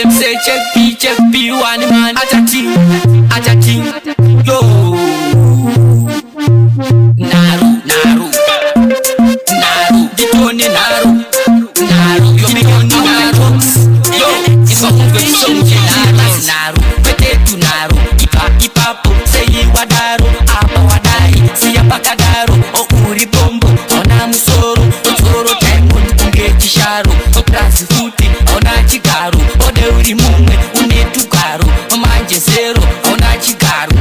them say check P one man. Ajachi, yo. Naru, Ditone Naru, yo Bitoni Naru, yo. If I move with some Naru, Petetu Naru, Ipapo, say Wadaro, Apa Wadai, Sia Pakadaro, Okuri Bombo, Onamusoro, Otoro Temon, Ungechi Sharo, Oprasi Futi, Onachikaru, Odeuri Mume, Unetukaru, Omanje Zero, Onachikaru,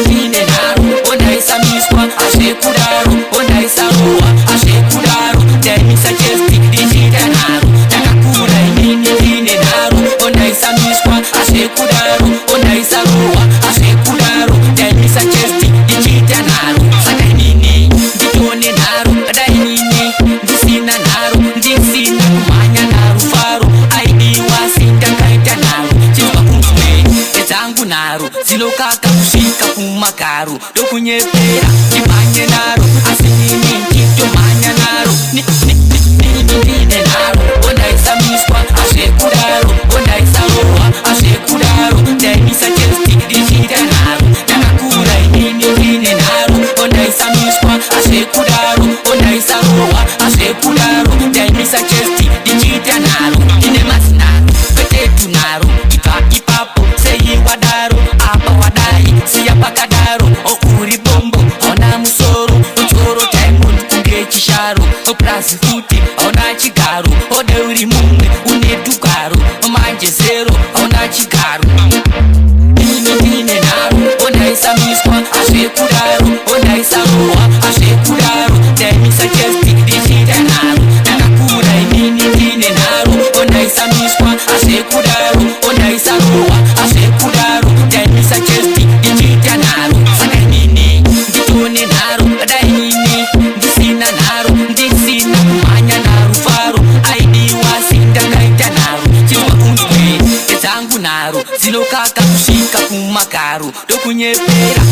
Nine Naru, Onaisa Miswa, Ashekudaro, Onaisa Roa, Ashekudaro, Demisa Chesti, Digita Naru, Takakura, Nine Naru, Onaisa Miswa, Ashekudaro, Onaisa Roa, Ashekudaro, Demisa Chesti, Digita Naru, Sakanini, Ditone Naru, Adainini, Disina Naru, Disina Kumanya Naru Faru, Aidi Wasinda Kaita Naru, Chipa Kumwe, Etangu Naru, Silokaka Kushika Kumakaru, Dokunyepera, Kimanye Naru, Asinini, Kito Manya Naru, Nine Naru, Onaisa Miswa, Ashekudaro, Onaisa Roa, Ashekudaro, Demisa Chesti, Digita Naru, Takakura, Nine Naru, Onaisa Miswa, Ashekudaro, Onaisa Roa, Ashekudaro, Demisa Chesti, Digita Naru, Inemas Naru, Petetu Naru, Ipapo, Seyi Wadaro, Apa Wadai, Sia Pakadaro, Okuri Bombo, Onamusoro, Otoro Temon, Ungechi Sharo, Oprasi Futi, Onachikaru, Odeuri Mume, Unetukaru, Omanje Zero, Onachikaru, Nine Naru, Onaisa Miswa, Ashekudaro, Onaisa Roa, Ashekudaro, Demisa Chesti, Digita Naru, Takakura, Nine Naru, Onaisa Miswa, Ashekudaro, Onaisa Roa, Ashekudaro, Demisa Chesti, Digita Naru, Sakanini, Ditone Naru, Adainini, Disina Naru, Disina Kumanya Naru Faru, Aidi Wasinda Kaita Naru, Chipa Kumwe, Etangu Naru, Silokaka Kushika Kumakaru, Dokunyepera,